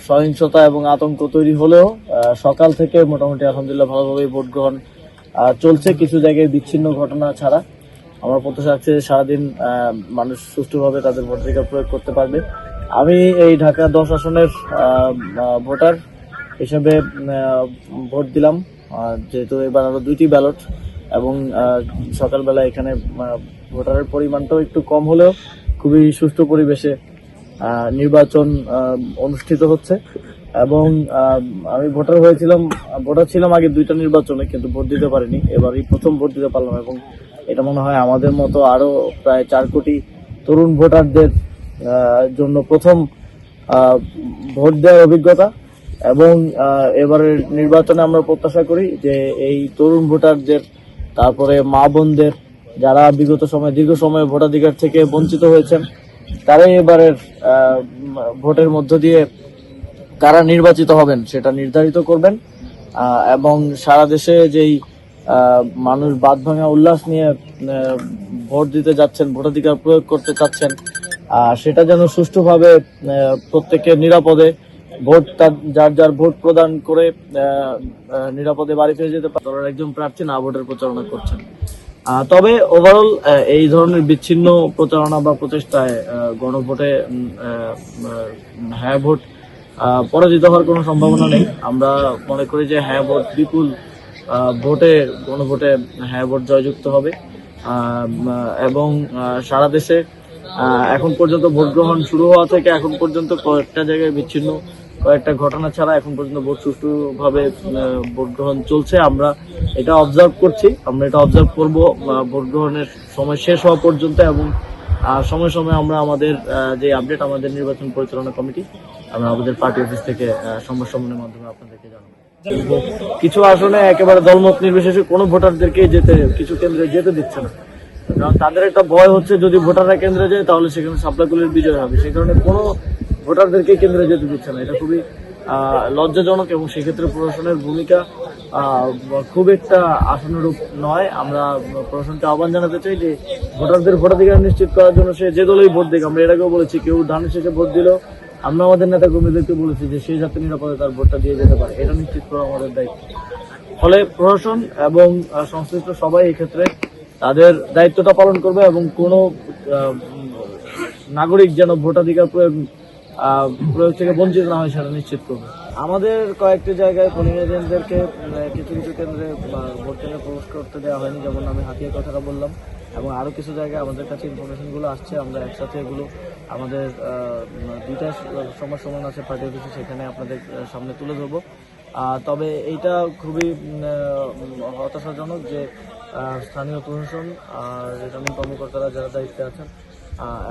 সহিংসতা এবং আতঙ্ক তৈরি হলেও সকাল থেকে মোটামুটি আলহামদুলিল্লাহ ভালোভাবেই ভোট গ্রহণ চলছে। কিছু জায়গায় বিচ্ছিন্ন ঘটনা ছাড়া আমরা প্রত্যাশা রাখছি সারাদিন মানুষ সুষ্ঠুভাবে তাদের ভোটাধিকার প্রয়োগ করতে পারবে। আমি এই ঢাকা 10 আসনের ভোটার হিসেবে ভোট দিলাম, যেহেতু এবার আরো 2টি ব্যালট এবং সকালবেলা এখানে ভোটারের পরিমাণটাও একটু কম হলেও খুবই সুষ্ঠু পরিবেশে নির্বাচন অনুষ্ঠিত হচ্ছে। এবং আমি ভোটার ছিলাম আগে 2টা নির্বাচনে, কিন্তু ভোট দিতে পারিনি। এবারই প্রথম ভোট দিতে পারলাম এবং এটা মনে হয় আমাদের মতো আরো প্রায় 4 কোটি তরুণ ভোটারদের জন্য প্রথম ভোট দেওয়ার অভিজ্ঞতা। এবং এবারের নির্বাচনে আমরা প্রত্যাশা করি যে এই তরুণ ভোটারদের, তারপরে মা বোনদের যারা বিগত সময়ে দীর্ঘ সময় ভোটাধিকার থেকে বঞ্চিত হয়েছেন, তারাই এবারের ভোটের মধ্য দিয়ে কারা নির্বাচিত হবেন সেটা নির্ধারিত করবেন। এবং সারা দেশে যেই মানুষ বাঁধভাঙা উল্লাস নিয়ে ভোট দিতে যাচ্ছেন, ভোটাধিকার প্রয়োগ করতে চাচ্ছেন, সেটা যেন সুষ্ঠুভাবে প্রত্যেকে নিরাপদে ভোট যার যার ভোট প্রদান করে নিরাপদে বাড়ি ফিরে যেতে পারে। দলের একজন প্রার্থী না ভোটের প্রচারণা করছেন। তবে ওভারঅল এই ধরনের বিচ্ছিন্ন প্রচারণা বা প্রচেষ্টায় গণভোটে হ্যাঁ ভোট পরাজিত হওয়ার কোনো সম্ভাবনা নেই। আমরা মনে করি যে হ্যাঁ ভোট বিপুল ভোটে গণভোটে হ্যাঁ ভোট জয়যুক্ত হবে। এবং সারা দেশে এখন পর্যন্ত ভোট গ্রহণ শুরু হওয়া থেকে এখন পর্যন্ত কয়েকটা জায়গায় বিচ্ছিন্ন কয়েকটা ঘটনা ছাড়া এখন পর্যন্ত ভোট সুষ্ঠুভাবে ভোট গ্রহণ চলছে। আমরা এটা অবজার্ভ করছি, আমরা এটা অবজার্ভ করব ভোট গ্রহণের সময় শেষ হওয়া পর্যন্ত। এবং সময় সময় আমরা আমাদের যে আপডেট আমাদের নির্বাচন পরিচালনা কমিটি, আমরা আমাদের পার্টি অফিস থেকে সংবাদ সম্মেলনের মাধ্যমে আপনাদেরকে জানাবো। কিছু আসনে একেবারে দলমত নির্বিশেষে কোনো ভোটারদেরকে কিছু কেন্দ্রে যেতে দিচ্ছে না, কারণ তাদের একটা ভয় হচ্ছে যদি ভোটাররা কেন্দ্রে যায় তাহলে সেখানে সাপ্লাইগুলির বিজয় হবে। সেই কারণে কোনো ভোটারদেরকে কেন্দ্রে যেতে দিচ্ছে না। এটা খুবই লজ্জাজনক এবং সেক্ষেত্রে প্রশাসনের ভূমিকা খুব একটা আশানুরূপ নয়। আমরা প্রশাসনকে আহ্বান জানাতে চাই যে ভোটারদের ভোটাধিকার নিশ্চিত করার জন্য সে যে দলই ভোট দিক, আমরা এর আগেও বলেছি, কেউ ধানের শেষে ভোট দিলেও আমরা আমাদের নেতা কর্মীদেরকে বলেছি যে সেই যাতে নিরাপদে তার ভোটটা দিয়ে যেতে পারে, এটা নিশ্চিত করা আমাদের দায়িত্ব। ফলে প্রশাসন এবং সংশ্লিষ্ট সবাই এই ক্ষেত্রে তাদের দায়িত্বটা পালন করবে এবং কোনো নাগরিক যেন ভোটাধিকার প্রয়োগ থেকে বঞ্চিত না হয় সেটা নিশ্চিত করবে। আমাদের কয়েকটি জায়গায় পোলিং এজেন্টদেরকে কিছু কিছু কেন্দ্রে ভোট কেন্দ্রে প্রবেশ করতে দেওয়া হয়নি, যেমন আমি হাতিয়ার কথাটা বললাম। এবং আরো কিছু জায়গায় আমাদের কাছে ইনফরমেশনগুলো আসছে, আমরা একসাথে এগুলো আমাদের 2টা সংবাদ সম্মেলন আছে পার্টি অফিসে, সেখানে আপনাদের সামনে তুলে ধরবো। তবে এইটা খুবই হতাশাজনক যে স্থানীয় প্রশাসন আর রিটার্নিং কর্মকর্তারা যারা দায়িত্বে আছেন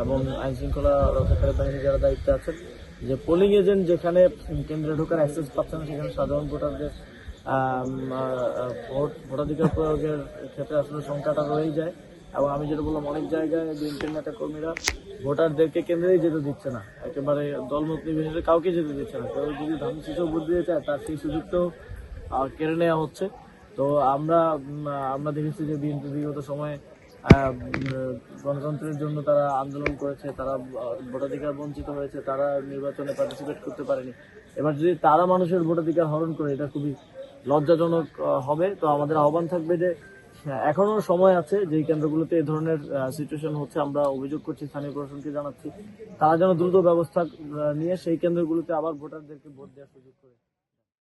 এবং আইন শৃঙ্খলা রক্ষাকারী বাহিনী যারা দায়িত্বে আছেন, যে পোলিং এজেন্ট যেখানে কেন্দ্রে ঢোকার অ্যাক্সেস পাচ্ছে না, সেখানে সাধারণ ভোটারদের ভোটাধিকার প্রয়োগের ক্ষেত্রে আসলে সংখ্যাটা রয়েই যায়। এবং আমি যেটা বললাম, অনেক জায়গায় বিএনপির নেতা কর্মীরা ভোটারদেরকে কেন্দ্রেই যেতে দিচ্ছে না, একেবারে দলমত নির্বিশেষে কাউকে যেতে দিচ্ছে না। কেউ যদি ধানের শীষেও ভোট দিতে চায় তার সেই সুযোগটাও কেড়ে নেওয়া হচ্ছে। তো আমরা দেখেছি যে বিএনপি বিগত সময়ে গণতন্ত্রের জন্য তারা আন্দোলন করেছে, তারা ভোটাধিকার বঞ্চিত হয়েছে, তারা নির্বাচনে পার্টিসিপেট করতে পারেনি। এবার যদি তারা মানুষের ভোটাধিকার হরণ করে, এটা খুবই লজ্জাজনক হবে। তো আমাদের আহ্বান থাকবে যে এখনো সময় আছে, যেই কেন্দ্রগুলোতে এই ধরনের সিচুয়েশন হচ্ছে, আমরা অভিযোগ করছি, স্থানীয় প্রশাসনকে জানাচ্ছি, তারা যেন দ্রুত ব্যবস্থা নিয়ে সেই কেন্দ্রগুলোতে আবার ভোটারদেরকে ভোট দেওয়ার সুযোগ করে।